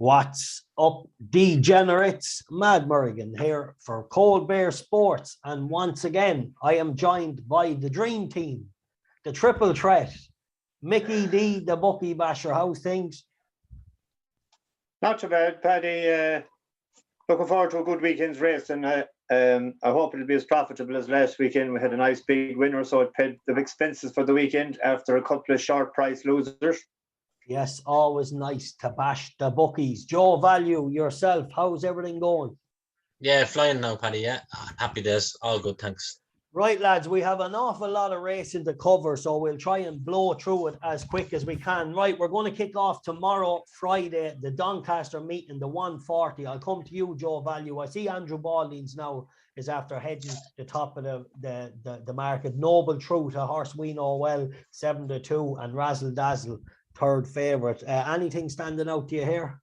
What's up, degenerates? Mad Merrigan here for Cold Bear Sports, and once again I am joined by the dream team, the triple threat, Mickey D, the Bucky Basher. How's things? Not too bad, Paddy. Looking forward to a good weekend's race, and I hope it'll be as profitable as last weekend. We had a nice big winner, so it paid the expenses for the weekend after a couple of short price losers. Yes, always nice to bash the bookies. Joe Value, yourself, how's everything going? Yeah, flying now, Paddy. Yeah, happy days. All good, thanks. Right, lads, we have an awful lot of racing to cover, so we'll try and blow through it as quick as we can. Right, we're going to kick off tomorrow, Friday, the Doncaster meeting, the 140. I'll come to you, Joe Value. I see Andrew Baldings now is after hedging the top of the market. Noble Truth, a horse we know well, 7-2, and Razzle Dazzle, third favourite. Anything standing out to you here?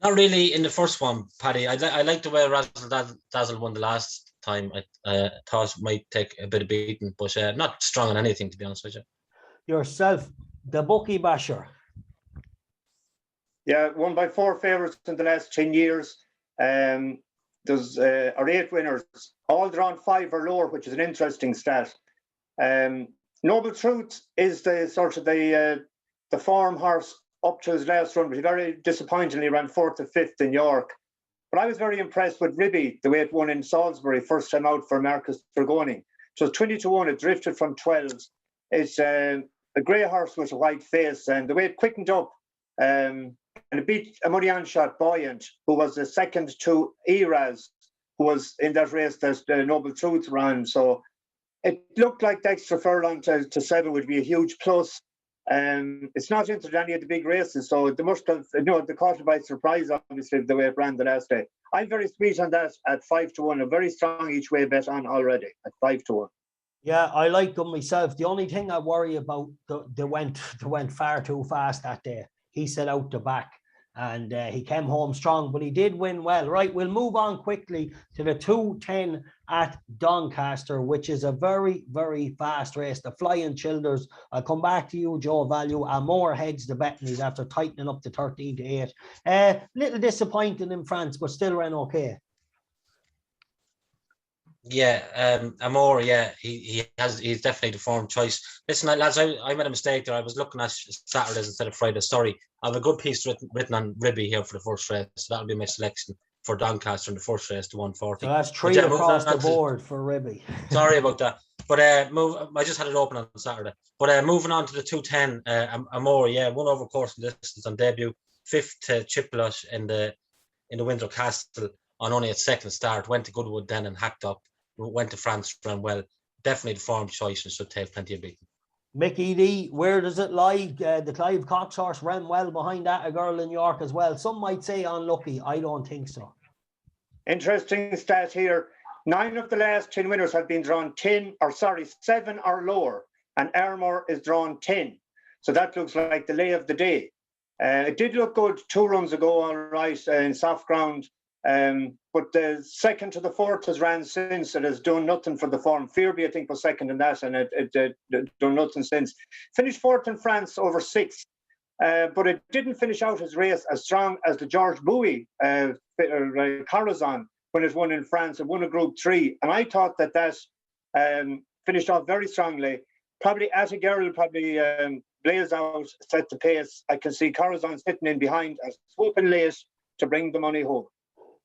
Not really in the first one, Paddy. I like the way Razzle Dazzle won the last time. I thought it might take a bit of beating, but not strong on anything, to be honest with you. Yourself, the Bucky Basher. Yeah, won by 4 favourites in the last 10 years. There's 8 winners, all drawn 5 or lower, which is an interesting stat. Noble Truth is the sort of the form horse up to his last run, but he very disappointingly ran 4th to 5th in York. But I was very impressed with Ribby, the way it won in Salisbury, first time out for Marcus Dragoni. So 20-1, it drifted from 12s. It's a grey horse with a white face, and the way it quickened up, and it beat a money on shot, Buoyant, who was the second to Eraz, who was in that race that Noble Truth ran. So it looked like the extra furlong to 7 would be a huge plus. It's not entered any of the big races, so they must have, they caught it by surprise, obviously, the way it ran the last day. I'm very sweet on that at 5-1, a very strong each way bet on already at 5-1. Yeah, I like them myself. The only thing I worry about, they went far too fast that day. He set out the back, and he came home strong, but he did win well. Right, we'll move on quickly to the 210 at Doncaster, which is a very, very fast race. The Flying Childers. I'll come back to you, Joe Value. Amore heads the Bettanies after tightening up to 13-8. Little disappointing in France, but still ran okay. Yeah, Amore, yeah, he's definitely the form choice. Listen, lads, I made a mistake there. I was looking at Saturdays instead of Fridays. Sorry, I have a good piece written on Ribby here for the first race, so that'll be my selection for Doncaster in the first race to 140. So that's 3 across the board for Ribby. Sorry about that, but I just had it open on Saturday. But moving on to the 210, Amore, yeah, won over course and distance on debut, 5th to Chippewa in the Windsor Castle on only its second start. Went to Goodwood then and hacked up. Went to France, ran well. Definitely the form choice and should take plenty of beating. Mickey D, where does it lie? The Clive Cox horse ran well behind that, a girl in York as well. Some might say unlucky. I don't think so. Interesting stat here. 9 of the last 10 winners have been drawn 7 or lower, and Armour is drawn 10. So that looks like the lay of the day. It did look good 2 runs ago, all right, in soft ground. But the 2nd to the 4th has ran since. It has done nothing for the form. Fearby, I think, was 2nd in that, and it done nothing since. Finished 4th in France over 6, but it didn't finish out his race as strong as the George Bowie Corazon when it won in France. It won a Group 3, and I thought that finished off very strongly. Probably at a girl, blaze out, set the pace. I can see Corazon sitting in behind and swooping late to bring the money home.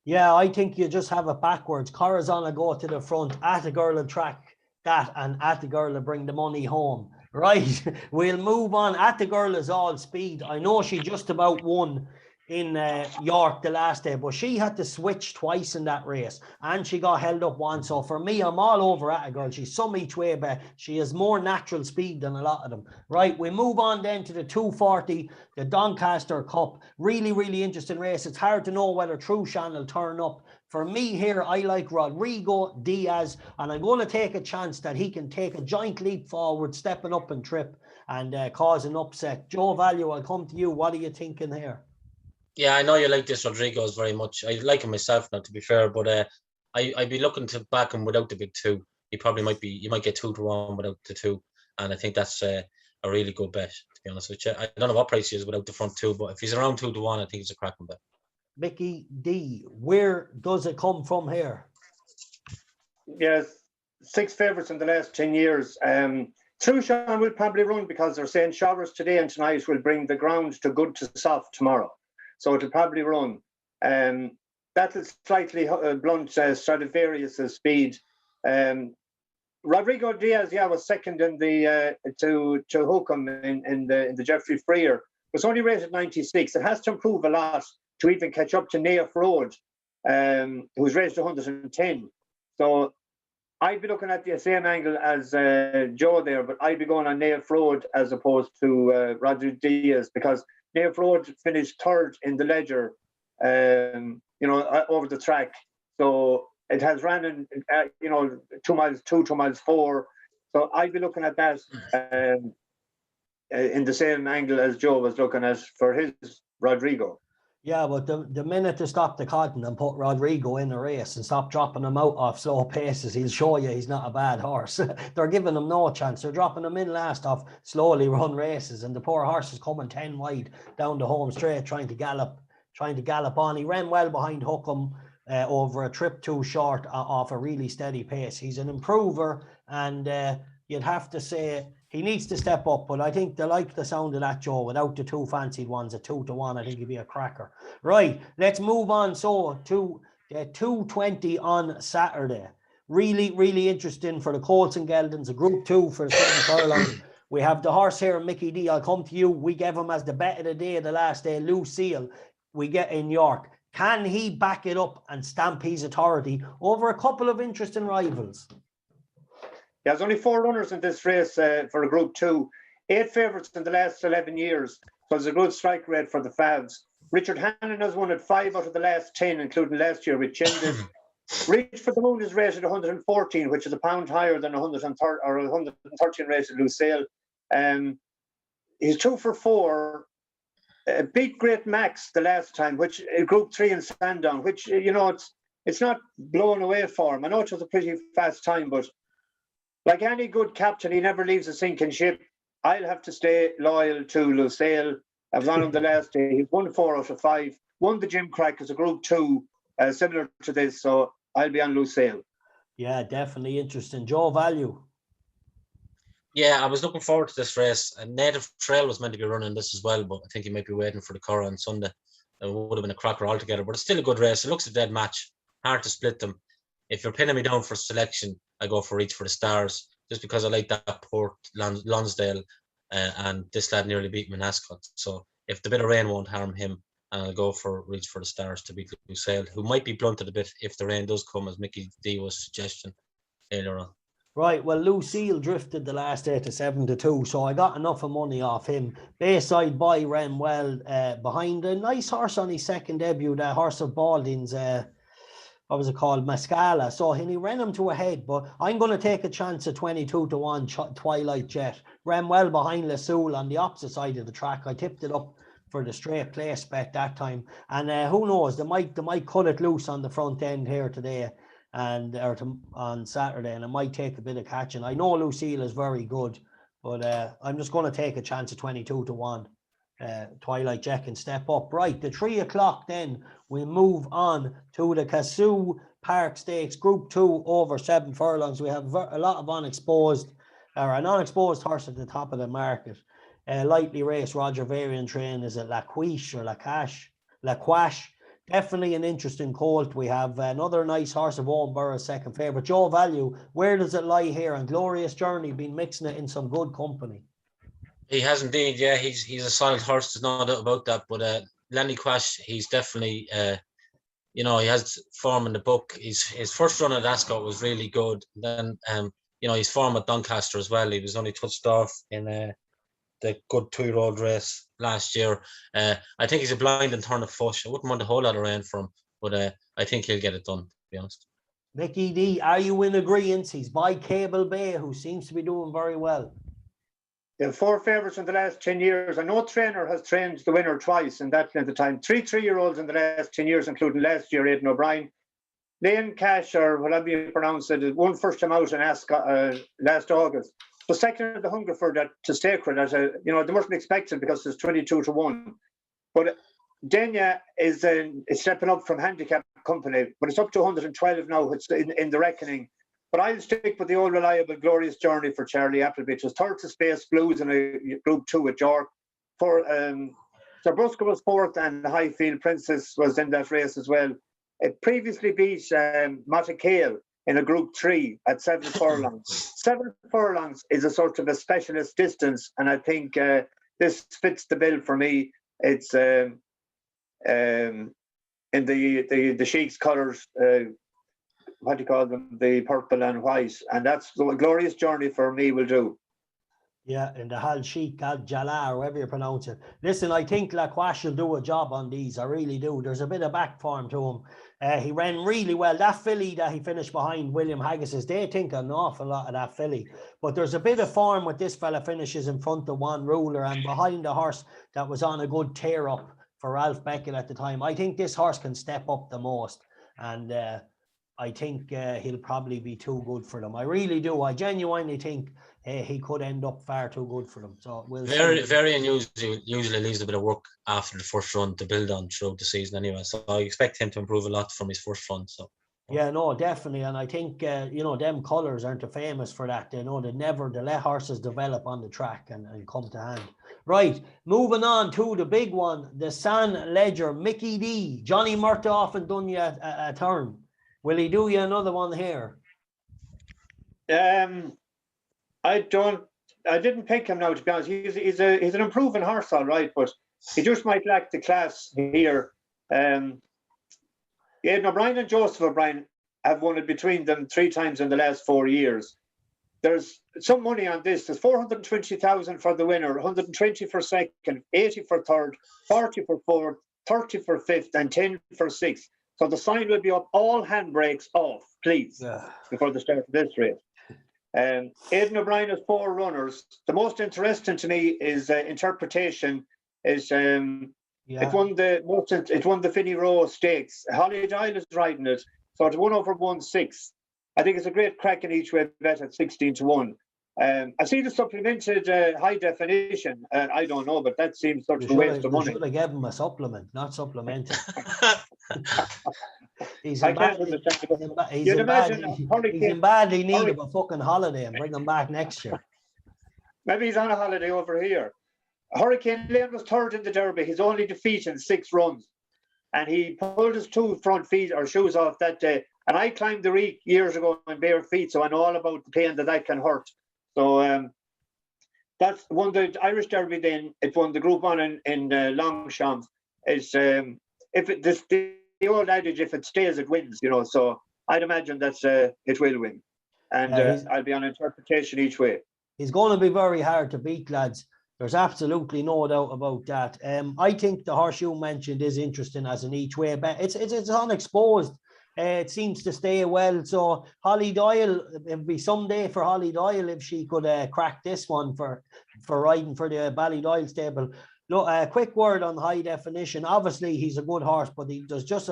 Yeah, I think you just have it backwards. Corazon will go to the front, at the girl will track that, and at the girl will bring the money home. Right, we'll move on. At the girl is all speed. I know she just about won in York the last day, but she had to switch twice in that race, and she got held up once. So for me, I'm all over at a girl. She's some each way, but she has more natural speed than a lot of them. Right, we move on then to the 240, the Doncaster Cup. Really, really interesting race. It's hard to know whether Trushan will turn up. For me here, I like Rodrigo Diaz, and I'm going to take a chance that he can take a giant leap forward, stepping up and trip and cause an upset. Joe Value, I'll come to you. What are you thinking here? Yeah, I know you like this Rodrigo's very much. I like him myself now, to be fair, but I'd be looking to back him without the big 2. He probably might be, you might get 2-1 without the 2, and I think that's a really good bet, to be honest with you. I don't know what price he is without the front two, but if he's around 2-1, I think he's a cracking bet. Mickey D, where does it come from here? Yes, 6 favourites in the last 10 years. Trushan will probably run because they're saying showers today and tonight will bring the ground to good to soft tomorrow. So it'll probably run. That'll slightly blunt Stradivarius' speed. Rodrigo Diaz, was second in the to Hookham in the Jeffrey Freer. Was only rated 96. It has to improve a lot to even catch up to Naif Road, who's rated 110. So I'd be looking at the same angle as Joe there, but I'd be going on Naif Road as opposed to Rodrigo Diaz, because Naif Road finished third in the Ledger, over the track. So it has ran in, 2 miles 2, 2 miles 4. So I'd be looking at that in the same angle as Joe was looking at for his Rodrigo. Yeah, but the minute to stop the cotton and put Rodrigo in a race and stop dropping him out off slow paces, he'll show you he's not a bad horse. They're giving him no chance. They're dropping him in last off slowly run races, and the poor horse is coming 10 wide down the home straight, trying to gallop on. He ran well behind Hookham over a trip too short off a really steady pace. He's an improver, and you'd have to say he needs to step up, but I think they like the sound of that, Joe, without the two fancied ones at 2-1. I think he'd be a cracker. Right, let's move on. So to 2:20 on Saturday. Really, really interesting for the Colts and Geldons, a Group 2 for the 7 furlongs. We have the horse here, Mickey D. I'll come to you. We gave him as the bet of the day the last day, Lucille. We get in York. Can he back it up and stamp his authority over a couple of interesting rivals? Yeah, there's only 4 runners in this race for a Group 2. 8 favourites in the last 11 years. So it's a good strike rate for the Favs. Richard Hannon has won at 5 out of the last 10, including last year with Chendon. Reach for the Moon is rated 114, which is a pound higher than 130 or 113 rated Lucille. He's 2 for 4. Beat Great Max the last time, which Group 3 in Sandown, which it's not blowing away for him. I know it was a pretty fast time, but like any good captain, he never leaves a sinking ship. I'll have to stay loyal to Lucille. I was on him the last day. He's won 4 out of 5. Won the Jim Crack as a Group 2, similar to this. So I'll be on Lucille. Yeah, definitely interesting. Joe, value. Yeah, I was looking forward to this race. And Native Trail was meant to be running this as well, but I think he might be waiting for the Curragh on Sunday. It would have been a cracker altogether, but it's still a good race. It looks a dead match. Hard to split them. If you're pinning me down for selection, I go for Reach for the Stars, just because I like that Port Lonsdale, and this lad nearly beat Manascot. So if the bit of rain won't harm him, I'll go for Reach for the Stars to beat Lucille, who might be blunted a bit if the rain does come, as Mickey D was suggesting earlier on. Right, well, Lucille drifted the last day to 7-2, so I got enough of money off him. Bayside Boy ran well behind a nice horse on his second debut, that horse of Balding's, what was it called, Mascala. So he ran him to a head, but I'm going to take a chance at 22-1 Twilight Jet. Ran well behind Lasoul on the opposite side of the track. I tipped it up for the straight place bet that time, and who knows, they might cut it loose on the front end here today on Saturday, and it might take a bit of catching. I know Lucille is very good, but I'm just going to take a chance at 22-1. Twilight Jet can step up. Right, the 3 o'clock then we move on to the Kazoo Park Stakes Group 2 over 7 furlongs. We have a lot of unexposed or an unexposed horse at the top of the market. Lightly raced Roger Varian train, is it Laquiche or Laquash? Definitely an interesting colt. We have another nice horse of Owen Burroughs, second favourite. Joe, value, where does it lie here? And Glorious Journey, been mixing it in some good company. He has indeed, yeah. He's a solid horse, there's no doubt about that. But Lenny Quash, he's definitely, he has form in the book. His first run at Ascot was really good. Then, his form at Doncaster as well. He was only touched off in the good 2-year-old race last year. I think he's a blind and turn of foot. I wouldn't want a whole lot of rain from him, but I think he'll get it done, to be honest. Mickey D, are you in agreement? He's by Cable Bay, who seems to be doing very well. There are 4 favourites in the last 10 years. And no trainer has trained the winner twice in that length of time. 3 3-year-olds in the last 10 years, including last year, Aidan O'Brien. Lane Cash, or whatever you pronounce it, won first time out in Ascot last August. was second in the Hungerford to Sacred at a, you know, they mustn't expect it because it's 22-1. But Denia is stepping up from handicap company, but it's up to 112 now. It's in the reckoning. But I'll stick with the old reliable Glorious Journey for Charlie Appleby. It was third to Space Blues in a Group 2 at York. For Sir Brusca was fourth, and Highfield Princess was in that race as well. It previously beat Matakale in a Group 3 at 7 furlongs. 7 furlongs is a sort of a specialist distance, and I think this fits the bill for me. It's in the Sheik's colours, what do you call them? The purple and white, and that's the Glorious Journey for me will do. Yeah, in the Hal Sheikh, Al Jala, or whatever you pronounce it. Listen, I think Lacroix will do a job on these. I really do. There's a bit of back form to him. He ran really well. That filly that he finished behind William Haggis's, they think an awful lot of that filly. But there's a bit of form with this fella finishes in front of One Ruler and behind the horse that was on a good tear up for Ralph Beckett at the time. I think this horse can step up the most. And I think he'll probably be too good for them. I really do. I genuinely think he could end up far too good for them. So we'll see. Very unusual. Usually leaves a bit of work after the first run to build on throughout the season anyway. So I expect him to improve a lot from his first run. So yeah, no, definitely. And I think you know, them colours aren't famous for that. They know they let horses develop on the track and come to hand. Right, moving on to the big one, the San Ledger, Mickey D. Johnny Murtaugh and done you a turn. Will he do you another one here? I didn't pick him now, to be honest. He's an improving horse, all right, but he just might lack the class here. Aidan O'Brien and Joseph O'Brien have won it between them 3 times in the last 4 years. There's some money on this. There's 420,000 for the winner, 120 for second, 80 for third, 40 for fourth, 30 for fifth, and 10 for sixth. So the sign will be up, all handbrakes off, please, before the start of this race. Aidan O'Brien has 4 runners. The most interesting to me is interpretation. It won the Finney Row Stakes. Holly Dial is riding it, so it's 1/1/6. I think it's a great crack in each way bet at 16-1. I see the supplemented high definition. I don't know, but that seems such a waste of money. Should have given him a supplement, not supplemented. He's I in can't bad, understand. he's in badly need of a fucking holiday and bring him back next year. Maybe he's on a holiday over here. Hurricane Lane was third in the Derby. He's only defeated 6 runs. And he pulled his 2 front feet or shoes off that day. And I climbed the reek years ago in bare feet, so I know all about the pain that can hurt. So that's won the Irish Derby. Then it won the Group 1 in Longchamp. It's the old adage: if it stays, it wins. You know, so I'd imagine that's it will win, and I'll be on interpretation each way. He's going to be very hard to beat, lads. There's absolutely no doubt about that. I think the horse you mentioned is interesting as an each way bet. It's unexposed. It seems to stay well. So Holly Doyle, it'd be someday for Holly Doyle if she could crack this one for riding for the Ballydoyle stable. Look, a quick word on high definition. Obviously, he's a good horse, but there's just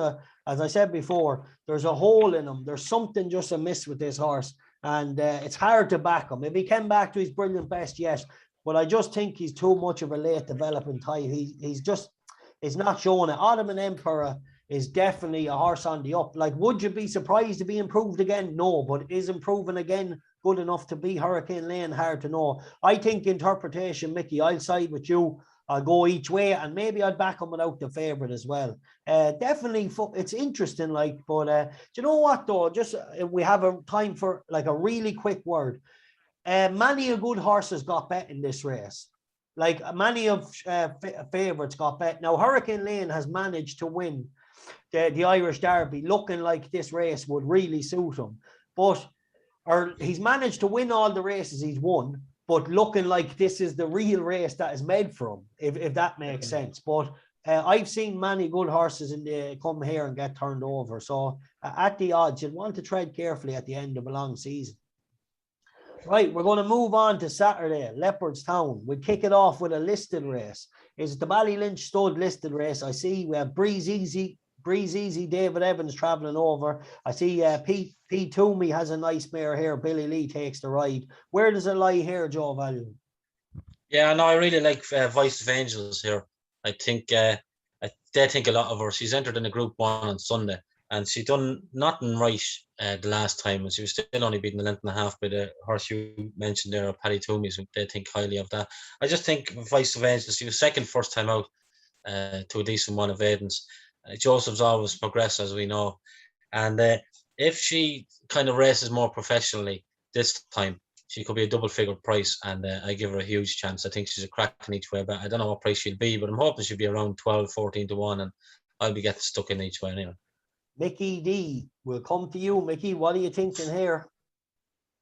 as I said before, there's a hole in him. There's something just amiss with this horse, and it's hard to back him. If he came back to his brilliant best, yes, but I just think he's too much of a late developing type. He's not showing it. Ottoman Emperor is definitely a horse on the up. Like, would you be surprised to be improved again? No, but is improving again good enough to beat Hurricane Lane? Hard to know. I think interpretation, Mickey, I'll side with you. I'll go each way, and maybe I'd back him without the favourite as well. Definitely, it's interesting, like, but do you know what, though? Just we have a time for, like, a really quick word. Many a good horses got bet in this race. Like, many of favourites got bet. Now, Hurricane Lane has managed to win the Irish Derby, looking like this race would really suit him. He's managed to win all the races he's won, but looking like this is the real race that is made for him, if that makes sense. But I've seen many good horses come here and get turned over. So at the odds, you'd want to tread carefully at the end of a long season. Right, we're going to move on to Saturday, Leopardstown. We kick it off with a listed race. It's the Ballylynch Stud listed race. I see we have Breeze Breeze Easy, David Evans travelling over. I see Pete Toomey has a nice mare here. Billy Lee takes the ride. Where does it lie here, Joe Value? Yeah, no, I really like Voice of Angels here. I think they think a lot of her. She's entered in a Group 1 on Sunday, and she done nothing right the last time, and she was still only beating the length and a half by the horse you mentioned there, Paddy Toomey, so they think highly of that. I just think Voice of Angels, she was second first time out to a decent one of Aiden's. Joseph's always progressed, as we know, and if she kind of races more professionally this time, she could be a double figure price, and I give her a huge chance. I think she's a cracking each way, but I don't know what price she'll be, but I'm hoping she'll be around 12, 14 to 1, and I'll be getting stuck in each way anyway. Mickey D, we'll come to you. Mickey, what are you thinking here?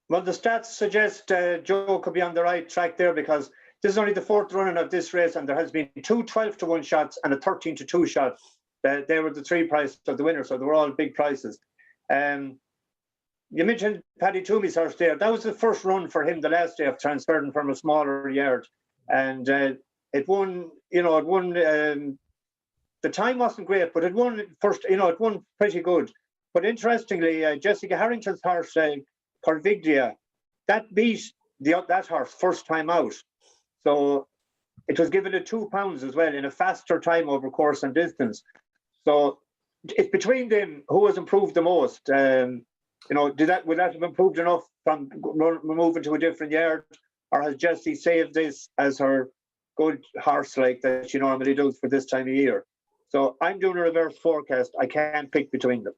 Well, the stats suggest Joe could be on the right track there, because this is only the fourth running of this race, and there has been 2 12 to 1 shots and a 13 to 2 shot. They were the 3 prices of the winner, so they were all big prices. You mentioned Paddy Toomey's horse there. That was the first run for him the last day of transferring from a smaller yard, and it won. It won. The time wasn't great, but it won first. It won pretty good. But interestingly, Jessica Harrington's horse, Corviglia, that beat that horse first time out. So it was given at £2 as well in a faster time over course and distance. So it's between them who has improved the most. Would that have improved enough from moving to a different yard, or has Jessie saved this as her good horse like that she normally does for this time of year? So I'm doing a reverse forecast. I can't pick between them.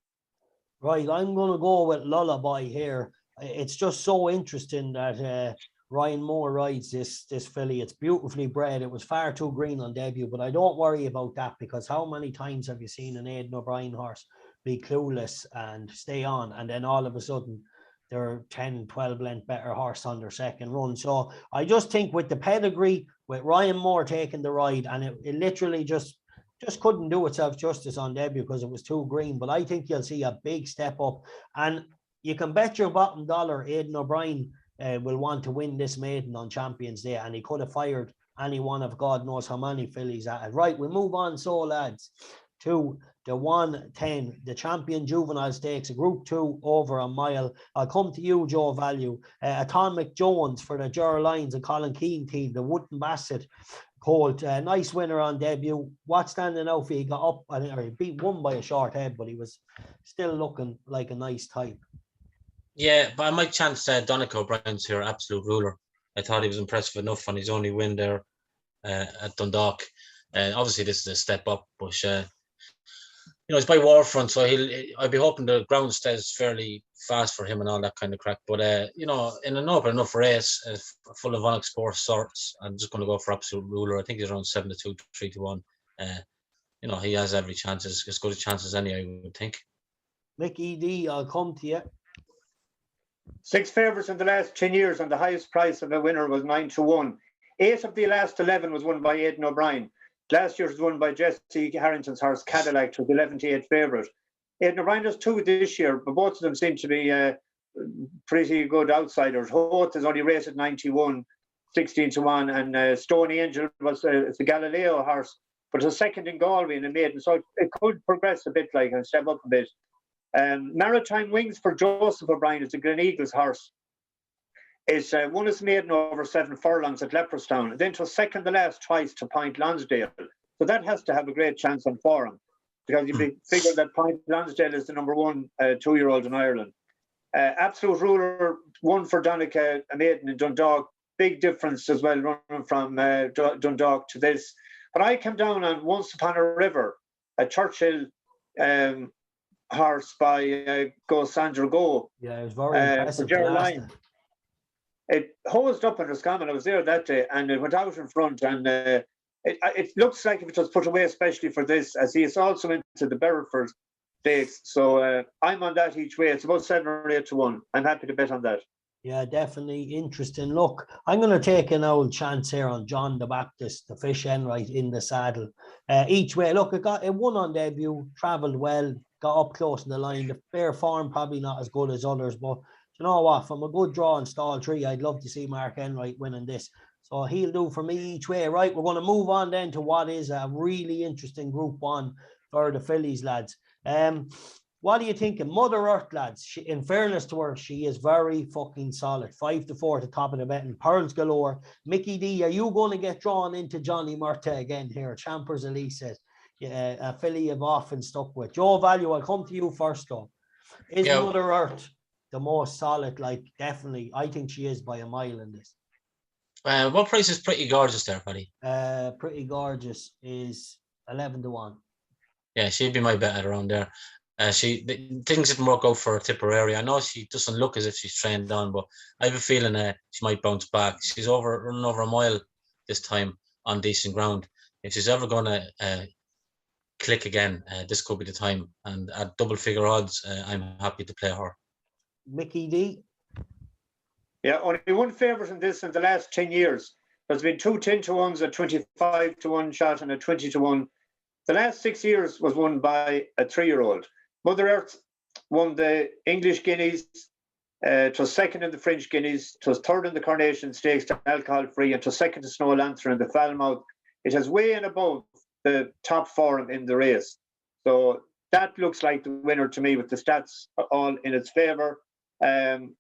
Right, I'm going to go with Lullaby here. It's just so interesting that Ryan Moore rides this filly. It's beautifully bred. It was far too green on debut, but I don't worry about that, because how many times have you seen an Aidan O'Brien horse be clueless and stay on, and then all of a sudden they're 10, 12 length better horse on their second run? So I just think with the pedigree, with Ryan Moore taking the ride, and it literally just couldn't do itself justice on debut because it was too green. But I think you'll see a big step up, and you can bet your bottom dollar Aidan O'Brien will want to win this maiden on Champions Day, and he could have fired any one of God knows how many fillies at it. Right, we move on, so lads, to the 110, the Champion Juvenile Stakes, a Group 2 over a mile. I'll come to you, Joe Value. Atomic Jones for the Ger Lions and Colin Keane team, the Wootton Bassett colt. Nice winner on debut. What's standing out for you? He got up, or he beat one by a short head, but he was still looking like a nice type. Yeah, but I might chance Donnacha O'Brien's here, absolute ruler. I thought he was impressive enough on his only win there at Dundalk. Obviously, this is a step up, but it's by Warfront, so I'll be hoping the ground stays fairly fast for him and all that kind of crack. But in an open enough race, full of unexplored sorts, I'm just going to go for absolute ruler. I think he's around 7 to 2, 3 to 1. He has every chance, as good a chance as any, I would think. Mickey D, I'll come to you. 6 favourites in the last 10 years, and the highest price of a winner was 9 to 1. 8 of the last 11 was won by Aidan O'Brien. Last year was won by Jesse Harrington's horse Cadillac, to the 11 to 8 favourite. Aidan O'Brien has 2 this year, but both of them seem to be pretty good outsiders. Hoth has only raced at 91, 16 to 1, and Stony Angel was it's a Galileo horse, but it's a second in Galway in a maiden, so it could progress a bit, and step up a bit. Maritime Wings for Joseph O'Brien is a Glen Eagles horse. It's won his maiden over 7 furlongs at Leopardstown, then to second the last twice to Point Lonsdale. So that has to have a great chance on form, because you figure that Point Lonsdale is the number 1 2-year-old in Ireland. Absolute ruler, 1 for Donnacha, a maiden in Dundalk. Big difference as well, running from Dundalk to this. But I came down on Once Upon a River, a Churchill horse by Go Sandra Go. Yeah, it was very impressive. It hosed up in Roscommon. I was there that day, and it went out in front, and it looks like if it was put away especially for this, as he is also into the Berreford Stakes. So I'm on that each way. It's about 7 or 8 to 1. I'm happy to bet on that. Yeah, definitely interesting. Look, I'm going to take an old chance here on John the Baptist, the fish Enright in the saddle. Each way, look, it won on debut, travelled well, got up close in the line. The fair form probably not as good as others, but you know what? From a good draw in stall 3, I'd love to see Mark Enright winning this. So he'll do for me each way. Right, we're going to move on then to what is a really interesting Group 1. for the fillies, lads. What do you think of Mother Earth, lads? In fairness to her, she is very fucking solid. 5-4 at the top of the betting. Pearls galore. Mickey D, are you going to get drawn into Johnny Murta again here? Champers Elise says, yeah, a filly you've often stuck with. Joe Value, I'll come to you first, though. Is Mother Earth the most solid? Like, definitely. I think she is by a mile in this. What price is Pretty Gorgeous there, Paddy? Pretty Gorgeous is 11-1. Yeah, she'd be my bet around there. Things didn't work out for her Tipperary. I know she doesn't look as if she's trained on, but I have a feeling she might bounce back. She's running over a mile this time on decent ground. If she's ever going to click again, this could be the time. And at double figure odds, I'm happy to play her. Mickey D? Yeah, only one favourite in this in the last 10 years. There's been 2 10-1s, a 25-1 shot, and a 20-1. The last 6 years was won by a 3-year-old. Mother Earth won the English Guineas. It was second in the French Guineas. It was third in the Coronation Stakes to Alcohol Free, and it was second to Snow Lancer in the Falmouth. It has way and above the top form in the race. So that looks like the winner to me, with the stats all in its favour. I'm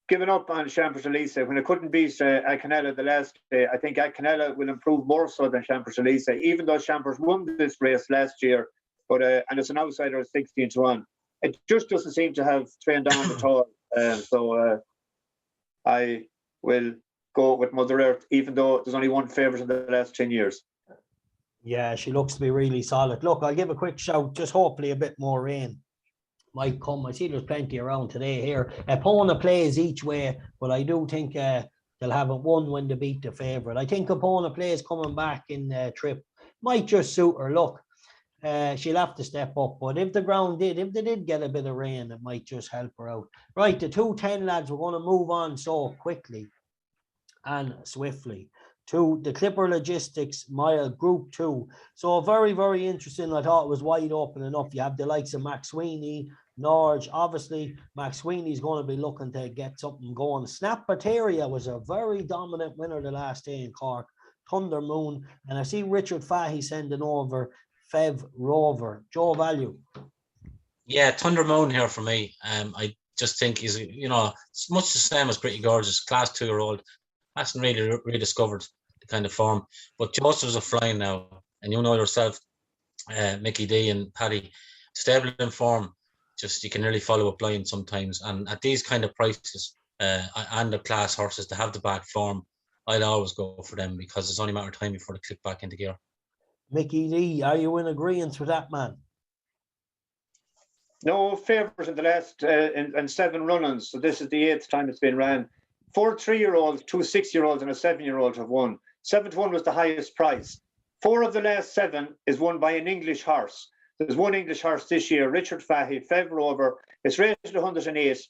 giving up on Champers Elise when it couldn't beat Acanella the last day. I think Acanella will improve more so than Champers Elise, even though Champers won this race last year. But and it's an outsider of 16-1. It just doesn't seem to have trained on at all. So I will go with Mother Earth, even though there's only one favourite in the last 10 years. Yeah, she looks to be really solid. Look, I'll give a quick shout. Just hopefully a bit more rain might come. I see there's plenty around today here. Epona plays each way, but I do think they'll have it one when they beat the favourite. I think Epona plays coming back in trip. Might just suit her. Look, she'll have to step up, but if they did get a bit of rain, it might just help her out. Right, the 210 lads, we're going to move on so quickly and swiftly to the Clipper Logistics Mile Group 2. So very, very interesting. I thought it was wide open enough. You have the likes of Max Sweeney, Norge. Obviously, Max Sweeney's going to be looking to get something going. Snap Bateria was a very dominant winner the last day in Cork. Thunder Moon, and I see Richard Fahey sending over Fev Rover. Joe Value. Yeah, Thunder Moon here for me. I just think he's, it's much the same as Pretty Gorgeous, class 2-year-old. Hasn't really rediscovered the kind of form. But Joseph's a flying now. And you know yourself, Mickey D and Paddy, stable in form, just you can nearly follow a blind sometimes. And at these kind of prices, and the class horses to have the back form, I'll always go for them, because it's only a matter of time before they click back into gear. Mickey D, are you in agreement with that, man? No favourite in the last and 7 run-ins. So this is the 8th time it's been ran. 4 3-year-olds, 2 6-year-olds, and a 7-year-old have won. 7-1 was the highest price. 4 of the last 7 is won by an English horse. There's one English horse this year, Richard Fahey, Fev Rover. It's rated 108.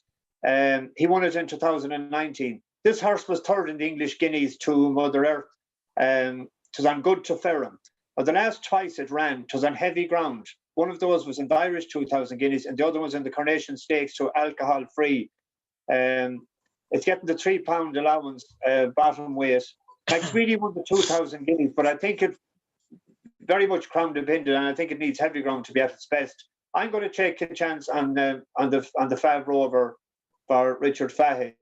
He won it in 2019. This horse was third in the English Guineas to Mother Earth. It was on good to Ferrum. But the last twice it ran, it was on heavy ground. One of those was in the Irish 2,000 Guineas, and the other was in the Coronation Stakes to Alcohol Free. It's getting the £3 allowance, bottom weight. Max Sweeney won the 2,000 Guineas, but I think it very much crown dependent, and I think it needs heavy ground to be at its best. I'm going to take a chance on the Fav Rover for Richard Fahey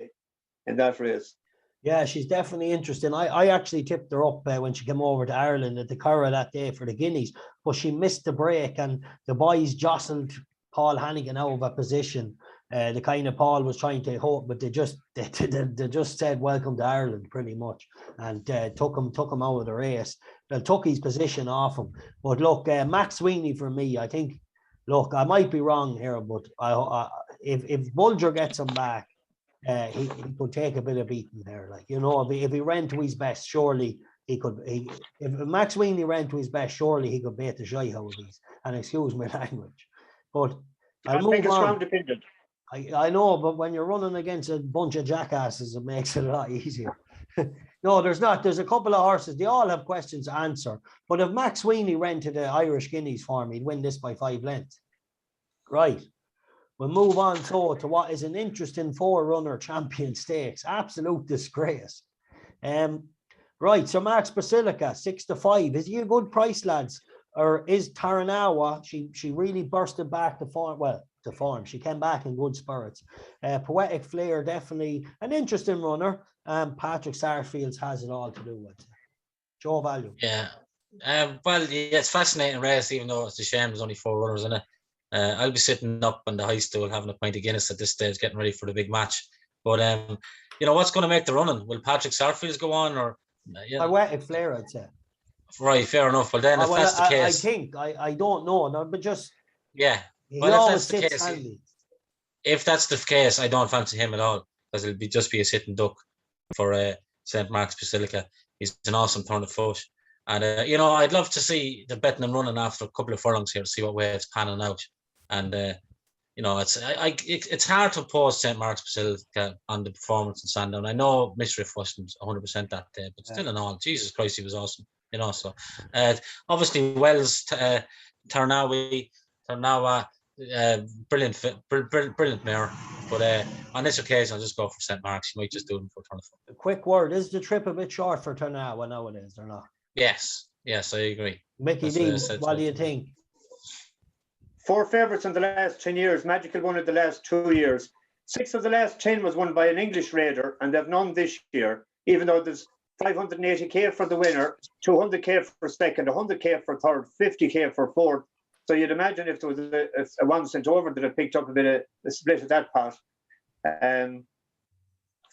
in that race. Yeah, she's definitely interesting. I actually tipped her up when she came over to Ireland at the Curragh that day for the Guineas, but she missed the break, and the boys jostled Paul Hannigan out of a position. The kind of Paul was trying to hope, but they just said welcome to Ireland pretty much, and took him out of the race. They took his position off him. But look, Max Sweeney for me, I think. Look, I might be wrong here, but if Bulger gets him back, he could take a bit of beating there. Like, if he ran to his best, surely he could. If Max Sweeney ran to his best, surely he could beat the shy out of these. And excuse my language, but I'll move on. I know, but when you're running against a bunch of jackasses, it makes it a lot easier. No, there's not. There's a couple of horses. They all have questions to answer. But if Max Sweeney ran to the Irish Guineas for me, he'd win this by 5 lengths. Right. We'll move on to what is an interesting 4-runner champion stakes. Absolute disgrace. Right, so Max Basilica, 6-5. Is he a good price, lads? or is Taranawa? She really bursted back to form. Well, to form. She came back in good spirits. Poetic Flair, definitely an interesting runner. Patrick Sarsfields has it all to do with. Joe Value. Yeah. Well, yeah, it's fascinating race, even though it's a shame there's only 4 runners in it. I'll be sitting up on the high stool having a pint of Guinness at this stage, getting ready for the big match. But what's going to make the running? Will Patrick Sarsfields go on, or Poetic Flair, I'd say. Right, fair enough. Well, then if that's the case, I don't know, no, but just Well, if that's the case, if that's the case, I don't fancy him at all, because it'll just be a sitting duck for St. Mark's Basilica. He's an awesome turn of foot. And, I'd love to see the betting and running after a couple of furlongs here to see what way it's panning out. And, it's hard to oppose St. Mark's Basilica on the performance in Sandown. I know Misriff wasn't 100% that day, but still in all, Jesus Christ, he was awesome. So obviously Wells, Tarnawa, brilliant mare. But on this occasion, I'll just go for St. Mark's. You might just do them for a turn of foot. A quick word: is the trip a bit short for Tarnawa nowadays, or not? Yes, I agree. Mickey D, what do you think? 4 favourites in the last 10 years. Magical won in the last 2 years. 6 of the last 10 was won by an English raider, and they've none this year, even though there's 580k for the winner, 200k for second, 100k for third, 50k for fourth. So you'd imagine if there was a 1 cent over that had picked up a bit of a split of that pot. 4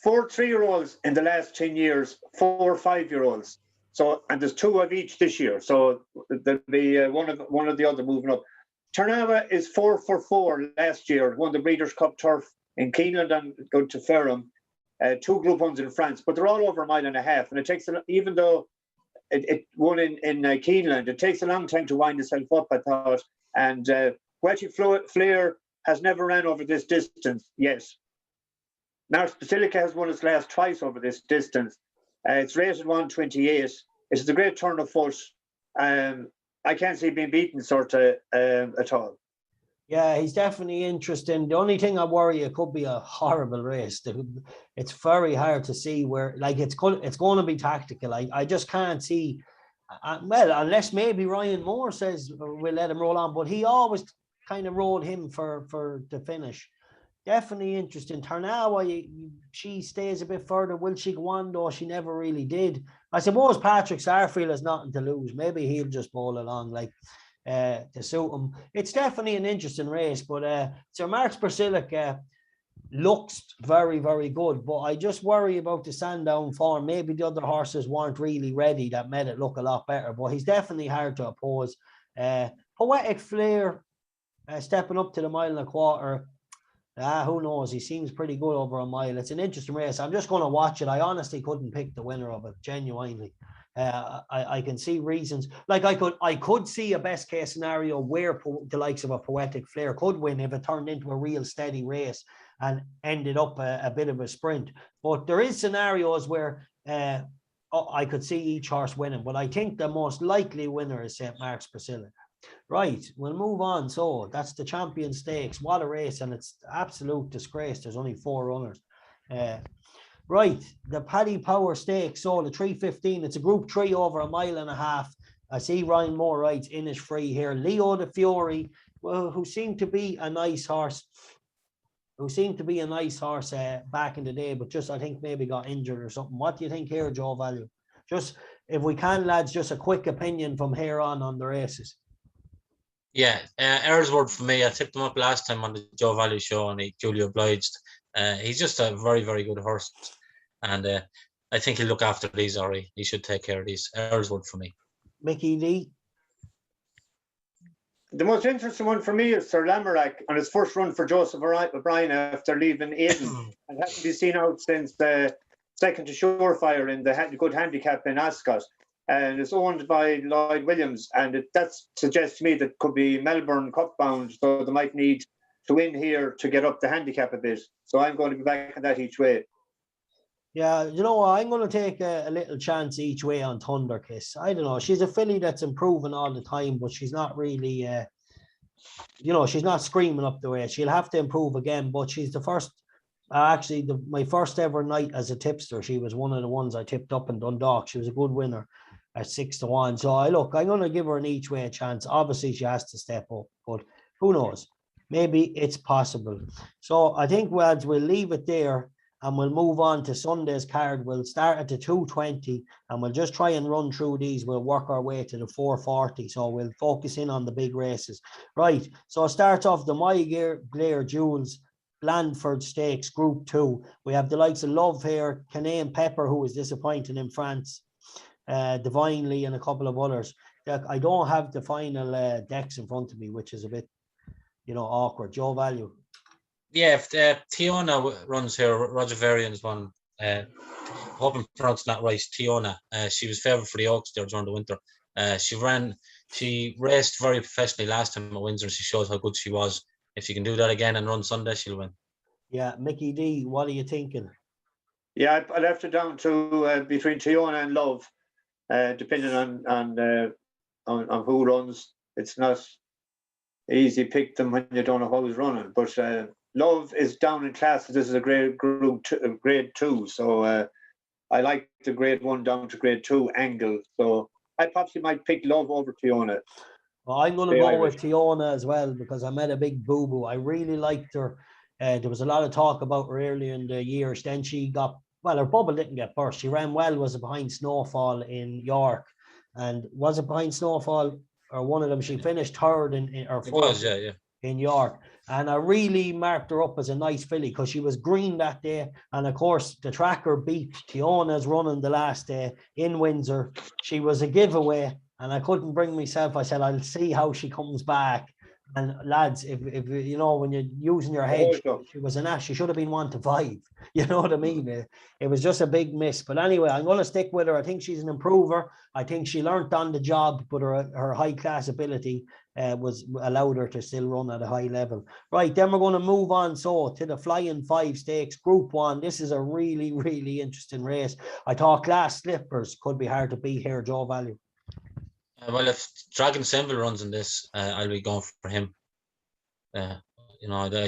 3-year-olds in the last 10 years, 4 5-year-olds. So, and there's 2 of each this year. So there'll be one of the other moving up. Tarnawa is 4 for 4 last year, won the Breeders' Cup turf in Keeneland and go to Ferrum. 2 Group 1s in France, but they're all over 1.5 miles. And it takes, even though it won in Keeneland, it takes a long time to wind itself up, I thought. And Poetic Flair has never ran over this distance yet. Mark's Basilica has won its last twice over this distance. It's rated 128. It's a great turn of foot. I can't see it being beaten at all. Yeah, he's definitely interesting. The only thing I worry, it could be a horrible race. It's very hard to see where, it's going to be tactical. I just can't see. Unless maybe Ryan Moore says we'll let him roll on, but he always kind of rode him for the finish. Definitely interesting. Tarnawa, she stays a bit further. Will she go on, though? She never really did. I suppose Patrick Sarsfield has nothing to lose. Maybe he'll just bowl along to suit him. It's definitely an interesting race, but St. Mark's Basilica looks very, very good, but I just worry about the Sandown form. Maybe the other horses weren't really ready that made it look a lot better, but he's definitely hard to oppose. Poetic Flair stepping up to the 1.25 miles. Who knows? He seems pretty good over a mile. It's an interesting race. I'm just going to watch it. I honestly couldn't pick the winner of it, genuinely. I can see reasons. I could see a best case scenario where the likes of a Poetic Flair could win if it turned into a real steady race and ended up a bit of a sprint. But there is scenarios where I could see each horse winning. But I think the most likely winner is St. Mark's Basilica. Right, we'll move on. So that's the Champion Stakes. What a race, and it's absolute disgrace. There's only 4 runners. Right, the Paddy Power Stakes. So the 3:15, it's a Group 3 over 1.5 miles. I see Ryan Moore writes Inish Free here. Leo the Fury, who seemed to be a nice horse. Back in the day, but just I think maybe got injured or something. What do you think here, Joe Value? Just if we can, lads, just a quick opinion from here on the races. Yeah, Earlsworth for me. I tipped him up last time on the Joe Value show, and he duly obliged. He's just a very, very good horse, and I think he'll look after these. Already, he should take care of these. Earlsworth for me. Mickey D. The most interesting one for me is Sir Lamorak on his first run for Joseph O'Brien after leaving Aden and hasn't been seen out since the second to Surefire in the good handicap in Ascot. And it's owned by Lloyd Williams, and that suggests to me that could be Melbourne Cup bound, so they might need to win here to get up the handicap a bit. So I'm going to be back on that each way. Yeah, you know what? I'm going to take a little chance each way on Thunder Kiss. I don't know. She's a filly that's improving all the time, but she's not really, she's not screaming up the way. She'll have to improve again, but she's the first. My first ever night as a tipster. She was one of the ones I tipped up in Dundalk. She was a good winner. at 6-1. So I'm going to give her an each way chance. Obviously, she has to step up, but who knows? Maybe it's possible. So I think, lads, we'll leave it there and we'll move on to Sunday's card. We'll start at the 220 and we'll just try and run through these. We'll work our way to the 440. So we'll focus in on the big races. Right. So it starts off the My Glare Jewels Landford Stakes Group 2. We have the likes of Love here, Canaan Pepper, who is disappointing in France, Divinely, and a couple of others. I don't have the final decks in front of me, which is a bit, awkward. Joe Value. Yeah, if Tiona runs here, Roger Varian's one. I hope I'm pronouncing that right. Tiona. She was favourite for the Oaks there during the winter. She raced very professionally last time at Windsor. She shows how good she was. If she can do that again and run Sunday, she'll win. Yeah, Mickey D, what are you thinking? Yeah, I left it down to between Tiona and Love, depending on who runs. It's not easy to pick them when you don't know who's running. But Love is down in class. This is a grade 2. So I like the grade 1 down to grade 2 angle. So I possibly might pick Love over Tiona. Well, I'm going to go with Tiona as well because I met a big boo-boo. I really liked her. There was a lot of talk about her earlier in the year. Then she got, her bubble didn't get burst. She ran well, was it behind Snowfall in York? And was it behind Snowfall or one of them? She finished third or fourth in York. And I really marked her up as a nice filly because she was green that day. And of course, the tracker beat Tiona's running the last day in Windsor. She was a giveaway. And I couldn't bring myself. I said, I'll see how she comes back. And lads, if when you're using your head, she was an ass. She should have been 1-5. You know what I mean? It was just a big miss. But anyway, I'm going to stick with her. I think she's an improver. I think she learnt on the job, but her high class ability was allowed her to still run at a high level. Right, then we're going to move on to the Flying 5 Stakes Group 1. This is a really, really interesting race. I thought Glass Slippers could be hard to beat here, Joe Value. Well, if Dragon Symbol runs in this, I'll be going for him. I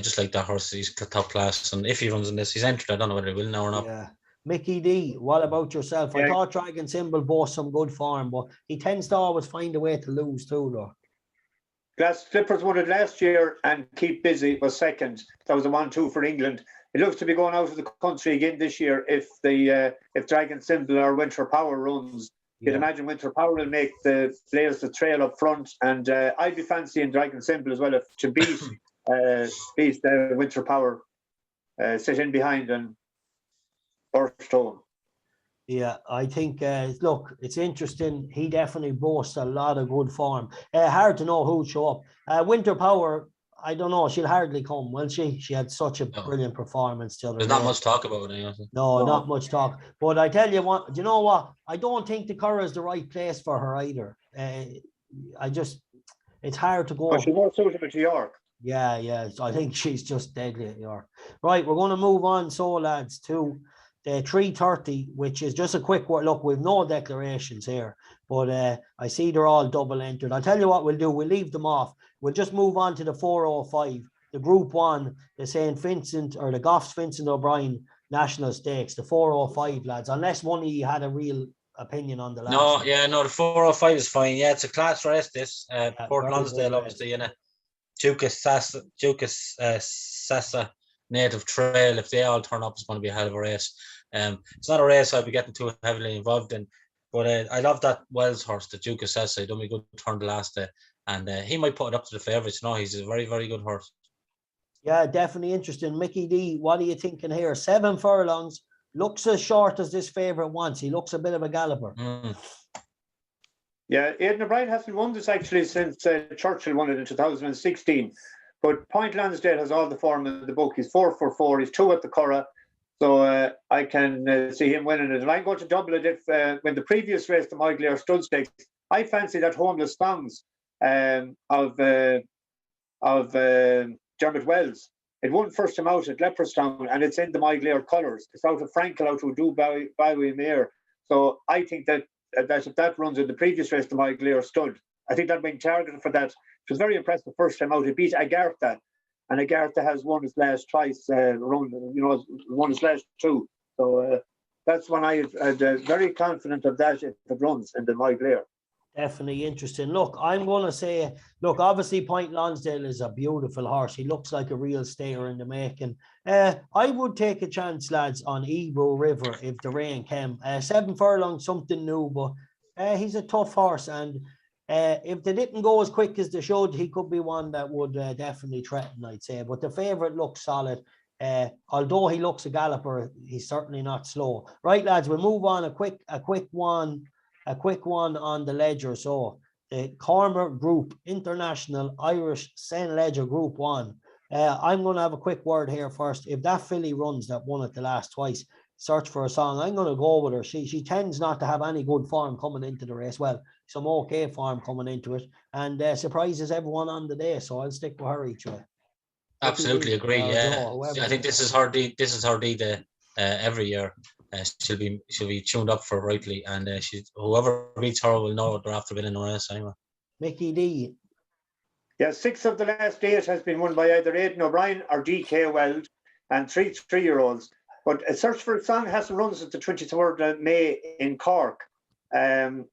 just like that horse. He's top class, and if he runs in this, he's entered. I don't know whether he will now or not. Yeah. Mickey D, what about yourself? Yeah. I thought Dragon Symbol bought some good form, but he tends to always find a way to lose too, though. Glass Slippers won it last year, and Keep Busy was second. That was a 1-2 for England. It looks to be going out of the country again this year if Dragon Symbol or Winter Power runs. You'd imagine Winter Power will make the players the trail up front, and I'd be fancying Dragon Symbol as well to beat the Winter Power, sit in behind and burst home. Yeah, I think, look, it's interesting. He definitely boasts a lot of good form. Hard to know who'll show up. Winter Power, I don't know. She'll hardly come, will she? She had such a brilliant performance. There's not much talk about it. No, not much talk. But I tell you what, you know what? I don't think the Curragh is the right place for her either. It's hard to go. But she's more suitable to York. Yeah. I think she's just deadly at York. Right, we're going to move on, lads, to the 330, which is just a quick word. Look, we've no declarations here, but I see they're all double entered. I'll tell you what we'll do. We'll leave them off. We'll just move on to the 405, the Group 1, the St. Vincent or the Goffs Vincent O'Brien National Stakes, the 405, lads, unless one of you had a real opinion on the last one. The 405 is fine. Yeah, it's a class race, this. Port Lonsdale, obviously, in a Dukas Sassa native trail. If they all turn up, it's going to be a hell of a race. It's not a race I'll be getting too heavily involved in, but I love that Wells horse, the Dukas Sassa. He done me good turn the last day. And he might put it up to the favourites. No, he's a very, very good horse. Yeah, definitely interesting. Mickey D, what are you thinking here? 7 furlongs. Looks as short as this favourite wants. He looks a bit of a galloper. Yeah, Aidan O'Brien hasn't won this actually since Churchill won it in 2016. But Point Lansdale has all the form in the book. He's 4 for 4. He's 2 at the Curragh. So I can see him winning it. And I'm going to double it if when the previous race, the My Glare Stud Stakes, I fancy that Homeless Songs of Dermot Wells. It won first time out at Leopardstown, and it's in the My Glare colours. It's out of Frankel, out of Dubai Mare. So I think that if that runs in the previous race, the My Glare Stud, I think that being targeted for that. It was very impressive first time out. It beat Agartha, and Agartha has won his last twice, won his last 2. So that's when I'm very confident of that if it runs in the Mile. Definitely interesting. Look, I'm going to say, look, obviously Point Lonsdale is a beautiful horse. He looks like a real stayer in the making. I would take a chance, lads, on Ebro River if the rain came. 7 furlongs, something new, but he's a tough horse. And if they didn't go as quick as they should, he could be one that would definitely threaten, I'd say. But the favourite looks solid. Although he looks a galloper, he's certainly not slow. Right, lads, we'll move on a quick one on the ledger. So the Cormac Group International Irish St. Ledger Group 1. I'm going to have a quick word here first. If that filly runs that won it the last twice, search for a song, I'm going to go with her. She tends not to have any good form coming into the race. Well, some okay form coming into it, and surprises everyone on the day. So I'll stick with her each way. Absolutely agree. Yeah, I think this is her deed. This is her deed every year. She'll be tuned up for rightly, and whoever beats her will know they're after winning the race anyway. Mickey D. Yeah, 6 of the last 8 has been won by either Aidan O'Brien or DK Weld, and 3 3-year-olds. But a search for a song hasn't run since the 23rd of May in Cork, and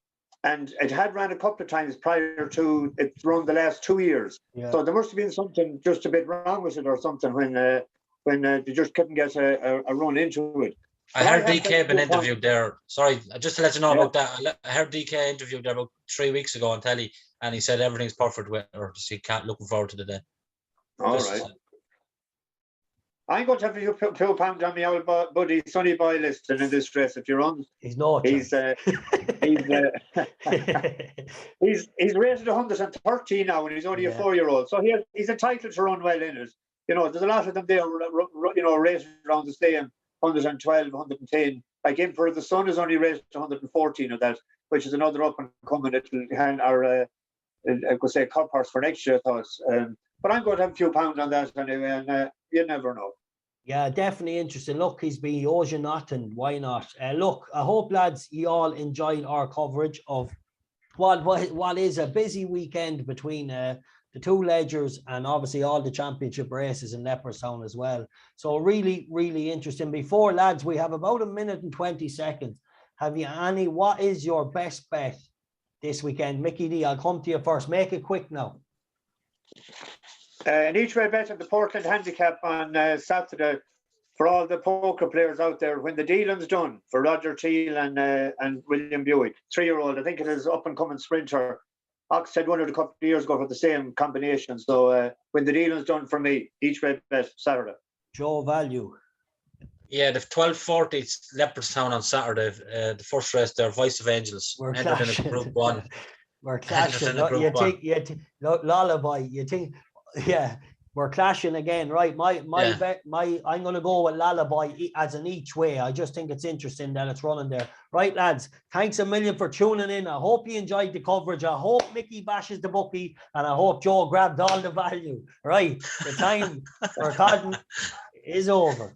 it had ran a couple of times prior to it run the last 2 years. Yeah. So there must have been something just a bit wrong with it or something when they just couldn't get a run into it. I heard DK been interviewed there. Sorry, just to let you know about that. I heard DK interviewed there about 3 weeks ago on telly, and he said everything's perfect with her. She can't looking forward to the day. All right. I'm going to have a few pounds on my old buddy Sonny Boy listed in this race. If you're on, he's not. He's rated 113 now, and he's only a 4-year-old. So he's entitled to run well in it. You know, there's a lot of them there. You know, rated around the same 112, 110. Like Emperor of the Sun is only rated 114 of that, which is another up and coming little hand or I could say cup horse for next year. I thought. But I'm going to have a few pounds on that anyway, and you never know. Yeah, definitely interesting. Look, he's been Ocean not, and why not? Look, I hope, lads, you all enjoyed our coverage of what is a busy weekend between the 2 ledgers and obviously all the championship races in Leopardstown as well. So really, really interesting. Before, lads, we have about 1 minute and 20 seconds. Have you any? What is your best bet this weekend? Mickey D, I'll come to you first. Make it quick now. An each way bet at the Portland Handicap on Saturday for all the poker players out there. When the dealing's done for Roger Teal and William Buick, 3-year-old, I think it is up and coming sprinter. Oxted won it a couple of years ago for the same combination. So when the dealing's done for me, each way bet Saturday. Joe Value. Yeah, the 12:40 Leopardstown on Saturday. The first race there, Voice of Angels. We're entered in a Group 1. We're clashing. Lullaby. You think, yeah, we're clashing again, right? I'm going to go with Lullaby as an each way. I just think it's interesting that it's running there. Right, lads, thanks a million for tuning in. I hope you enjoyed the coverage. I hope Mickey bashes the bookie, and I hope Joe grabbed all the value. Right, the time for cotton is over.